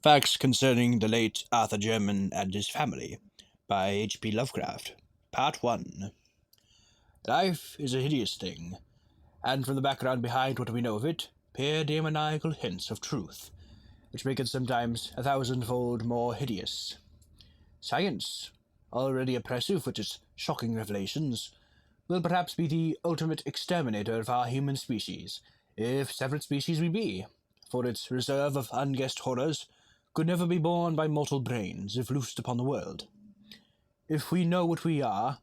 Facts Concerning the Late Arthur Jermyn and His Family by H.P. Lovecraft. Part 1. Life is a hideous thing, and from the background behind what we know of it, appear demoniacal hints of truth, which make it sometimes 1,000-fold more hideous. Science, already oppressive with its shocking revelations, will perhaps be the ultimate exterminator of our human species, if separate species we be, for its reserve of unguessed horrors could never be borne by mortal brains if loosed upon the world. If we know what we are,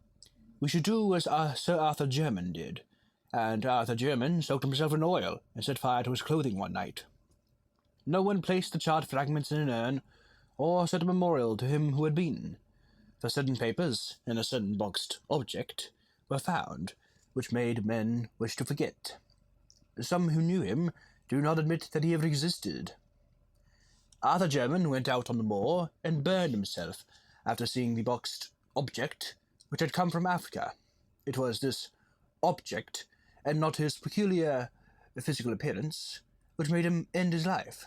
we should do as Sir Arthur Jermyn did, and Arthur Jermyn soaked himself in oil and set fire to his clothing one night. No one placed the charred fragments in an urn, or set a memorial to him who had been, for certain papers and a certain boxed object were found, which made men wish to forget. Some who knew him do not admit that he ever existed. Arthur Jermyn went out on the moor and burned himself after seeing the boxed object which had come from Africa. It was this object, and not his peculiar physical appearance, which made him end his life.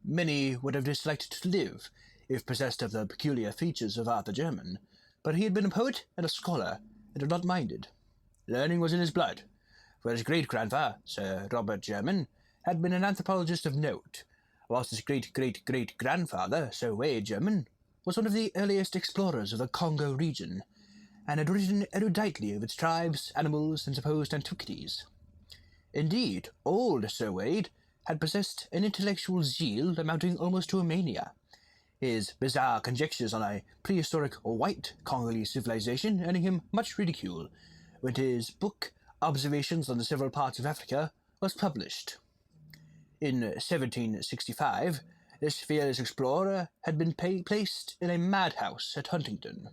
Many would have disliked to live if possessed of the peculiar features of Arthur Jermyn, but he had been a poet and a scholar, and had not minded. Learning was in his blood, for his great-grandfather, Sir Robert Jermyn, had been an anthropologist of note, whilst his great-great-great-grandfather, Sir Wade Jermyn, was one of the earliest explorers of the Congo region, and had written eruditely of its tribes, animals, and supposed antiquities. Indeed, old Sir Wade had possessed an intellectual zeal amounting almost to a mania, his bizarre conjectures on a prehistoric white Congolese civilization earning him much ridicule when his book, Observations on the Several Parts of Africa, was published. In 1765, this fearless explorer had been placed in a madhouse at Huntingdon.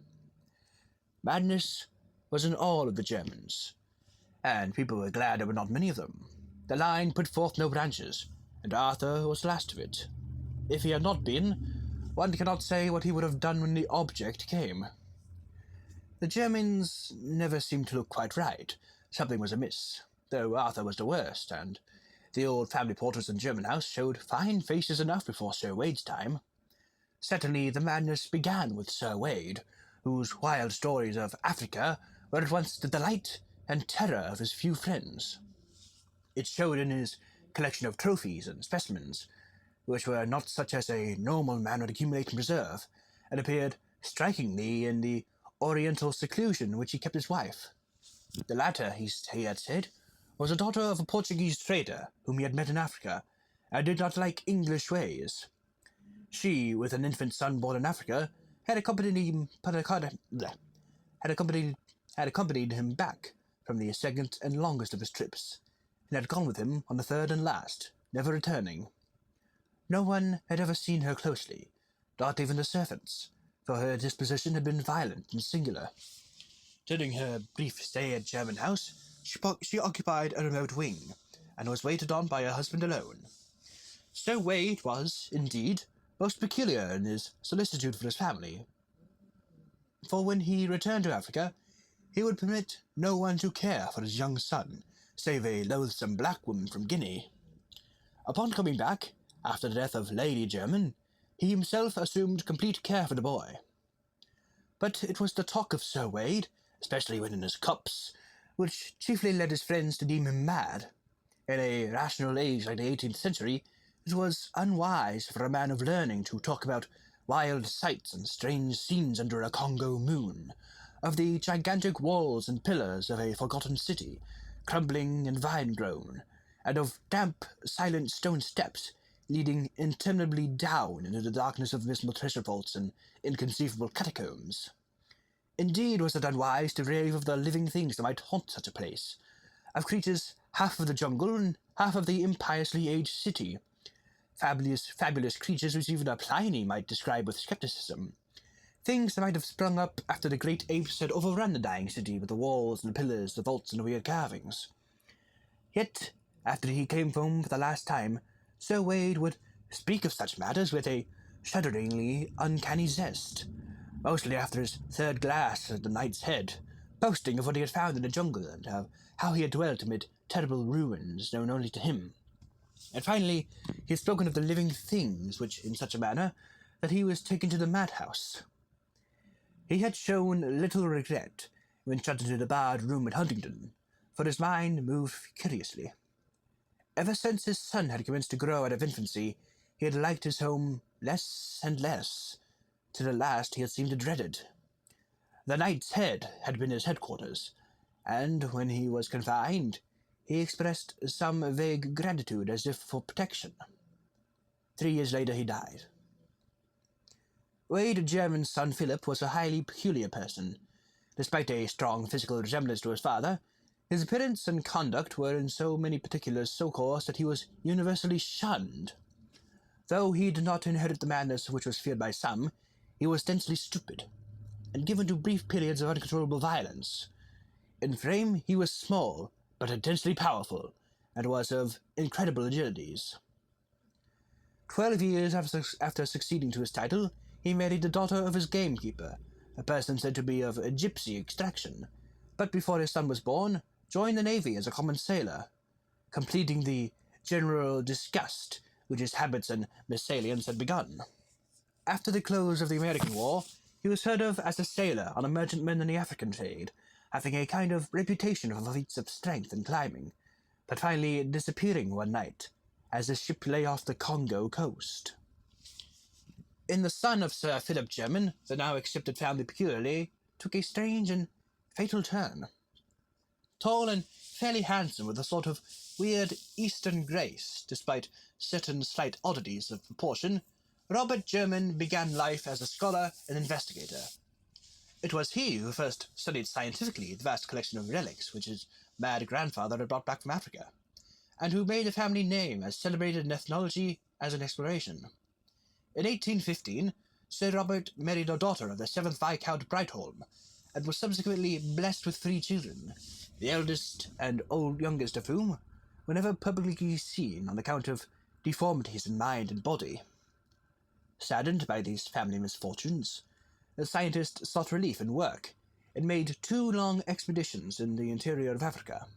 Madness was in all of the Germans, and people were glad there were not many of them. The line put forth no branches, and Arthur was the last of it. If he had not been, one cannot say what he would have done when the object came. The Germans never seemed to look quite right. Something was amiss, though Arthur was the worst, and the old family portraits in Jermyn House showed fine faces enough before Sir Wade's time. Certainly the madness began with Sir Wade, whose wild stories of Africa were at once the delight and terror of his few friends. It showed in his collection of trophies and specimens, which were not such as a normal man would accumulate and preserve, and appeared strikingly in the oriental seclusion in which he kept his wife. The latter, he had said, was a daughter of a Portuguese trader whom he had met in Africa, and did not like English ways. She, with an infant son born in Africa, had accompanied him back from the second and longest of his trips, and had gone with him on the third and last, never returning. No one had ever seen her closely, not even the servants, for her disposition had been violent and singular. During her brief stay at Jermyn House, she occupied a remote wing, and was waited on by her husband alone. Sir Wade was, indeed, most peculiar in his solicitude for his family, for when he returned to Africa, he would permit no one to care for his young son, save a loathsome black woman from Guinea. Upon coming back, after the death of Lady Jermyn, he himself assumed complete care for the boy. But it was the talk of Sir Wade, especially when in his cups, which chiefly led his friends to deem him mad. In a rational age like the 18th century, it was unwise for a man of learning to talk about wild sights and strange scenes under a Congo moon, of the gigantic walls and pillars of a forgotten city, crumbling and vine-grown, and of damp, silent stone steps leading interminably down into the darkness of abysmal treasure vaults and inconceivable catacombs. Indeed, was it unwise to rave of the living things that might haunt such a place, of creatures half of the jungle and half of the impiously aged city, fabulous creatures which even a Pliny might describe with skepticism, things that might have sprung up after the great apes had overrun the dying city with the walls and the pillars, the vaults and the weird carvings. Yet, after he came home for the last time, Sir Wade would speak of such matters with a shudderingly uncanny zest, mostly after his third glass at the Knight's Head, boasting of what he had found in the jungle and of how he had dwelt amid terrible ruins known only to him. And finally, he had spoken of the living things, which in such a manner that he was taken to the madhouse. He had shown little regret when shut into the barred room at Huntingdon, for his mind moved curiously. Ever since his son had commenced to grow out of infancy, he had liked his home less and less, till at last he had seemed to dread it. The Knight's Head had been his headquarters, and when he was confined, he expressed some vague gratitude as if for protection. 3 years later he died. Wade Jermyn's son Philip was a highly peculiar person. Despite a strong physical resemblance to his father, his appearance and conduct were in so many particulars so coarse that he was universally shunned. Though he did not inherit the madness which was feared by some, he was densely stupid, and given to brief periods of uncontrollable violence. In frame he was small, but intensely powerful, and was of incredible agilities. 12 years after succeeding to his title, he married the daughter of his gamekeeper, a person said to be of a gypsy extraction, but before his son was born, joined the Navy as a common sailor, completing the general disgust which his habits and mésalliance had begun. After the close of the American War, he was heard of as a sailor on a merchantman in the African trade, having a kind of reputation for feats of strength and climbing, but finally disappearing one night, as his ship lay off the Congo coast. In the son of Sir Philip Jermyn, the now accepted family peculiarly took a strange and fatal turn. Tall and fairly handsome, with a sort of weird Eastern grace, despite certain slight oddities of proportion, Robert Jermyn began life as a scholar and investigator. It was he who first studied scientifically the vast collection of relics which his mad grandfather had brought back from Africa, and who made a family name as celebrated in ethnology as in exploration. In 1815, Sir Robert married a daughter of the 7th Viscount Brightholme, and was subsequently blessed with 3 children, the eldest and youngest of whom were never publicly seen on account of deformities in mind and body. Saddened by these family misfortunes, the scientist sought relief in work, and made 2 long expeditions in the interior of Africa.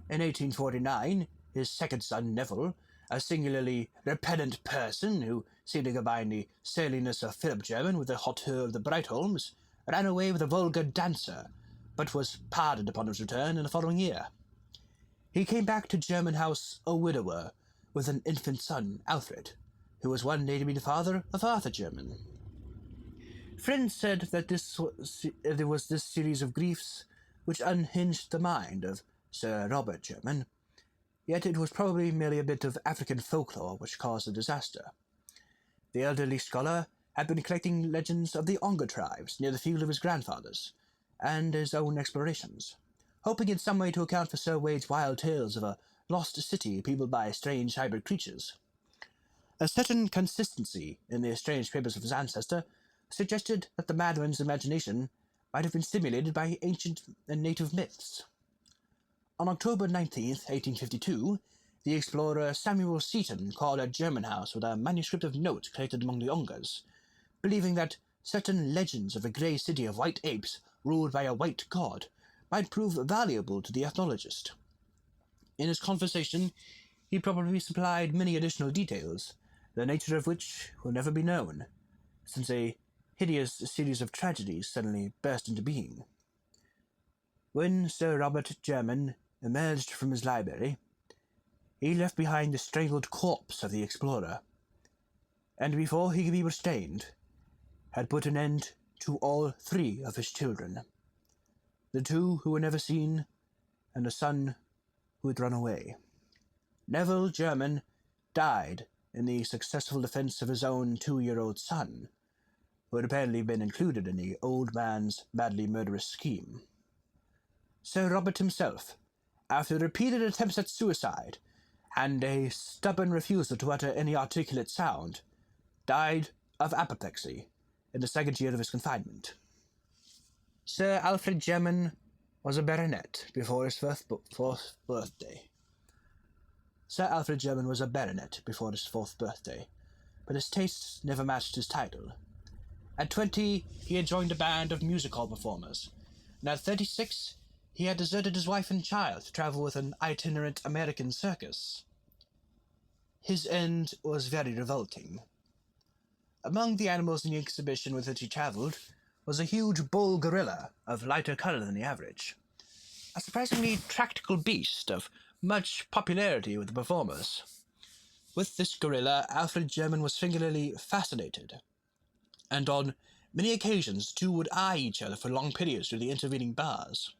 In 1849, his second son, Neville, a singularly repellent person who seemed to combine the surliness of Philip Jermyn with the hauteur of the Brightholmes, ran away with a vulgar dancer, but was pardoned upon his return in the following year. He came back to Jermyn House a widower, with an infant son, Alfred, who was one day to be the father of Arthur Jermyn. Friends said that there was this series of griefs which unhinged the mind of Sir Robert Jermyn, yet it was probably merely a bit of African folklore which caused the disaster. The elderly scholar had been collecting legends of the Onga tribes near the field of his grandfathers, and his own explorations, hoping in some way to account for Sir Wade's wild tales of a lost city peopled by strange hybrid creatures. A certain consistency in the strange papers of his ancestor suggested that the madman's imagination might have been stimulated by ancient and native myths. On October 19th, 1852, the explorer Samuel Seaton called at Jermyn House with a manuscript of notes collected among the Ongas, believing that certain legends of a grey city of white apes ruled by a white god might prove valuable to the ethnologist. In his conversation, he probably supplied many additional details, the nature of which will never be known, since a hideous series of tragedies suddenly burst into being. When Sir Robert Jermyn emerged from his library, he left behind the strangled corpse of the explorer, and before he could be restrained, had put an end to all 3 of his children, the 2 who were never seen, and a son who had run away. Neville Jermyn died in the successful defense of his own 2-year-old son, who had apparently been included in the old man's madly murderous scheme. Sir Robert himself, after repeated attempts at suicide, and a stubborn refusal to utter any articulate sound, died of apoplexy in the 2nd year of his confinement. Sir Alfred Jermyn was a baronet before his 4th birthday. Sir Alfred Jermyn was a baronet before his 4th birthday, but his tastes never matched his title. At 20, he had joined a band of music hall performers, and at 36, he had deserted his wife and child to travel with an itinerant American circus. His end was very revolting. Among the animals in the exhibition with which he travelled was a huge bull gorilla of lighter colour than the average, a surprisingly tractable beast of much popularity with the performers. With this gorilla, Alfred Jermyn was singularly fascinated, and on many occasions the two would eye each other for long periods through the intervening bars.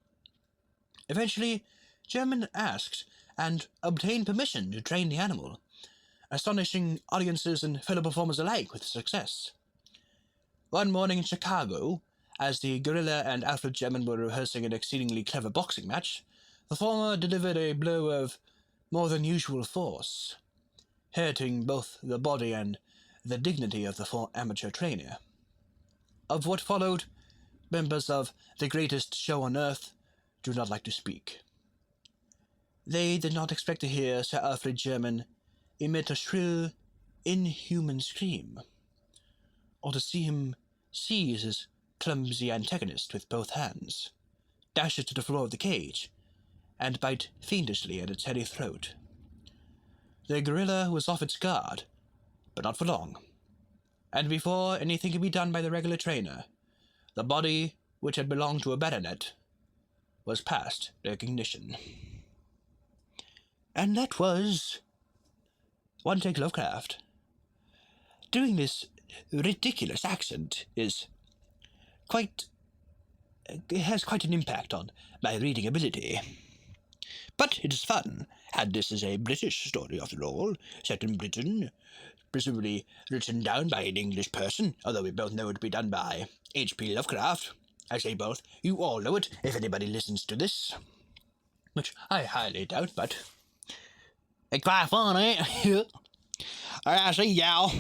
Eventually, Jermyn asked and obtained permission to train the animal, astonishing audiences and fellow performers alike with success. One morning in Chicago, as the gorilla and Alfred Jermyn were rehearsing an exceedingly clever boxing match, the former delivered a blow of more than usual force, hurting both the body and the dignity of the amateur trainer. Of what followed, members of the greatest show on earth do not like to speak. They did not expect to hear Sir Alfred Jermyn emit a shrill, inhuman scream, or to see him seize his clumsy antagonist with both hands, dash it to the floor of the cage, and bite fiendishly at its hairy throat. The gorilla was off its guard, but not for long, and before anything could be done by the regular trainer, the body, which had belonged to a baronet, was past recognition. And that was One Take Lovecraft. Doing this ridiculous accent has quite an impact on my reading ability. But it is fun, and this is a British story after all, set in Britain, presumably written down by an English person, although we both know it to be done by H.P. Lovecraft. I say both. You all know it, if anybody listens to this. Which I highly doubt, but it's quite funny. I see y'all.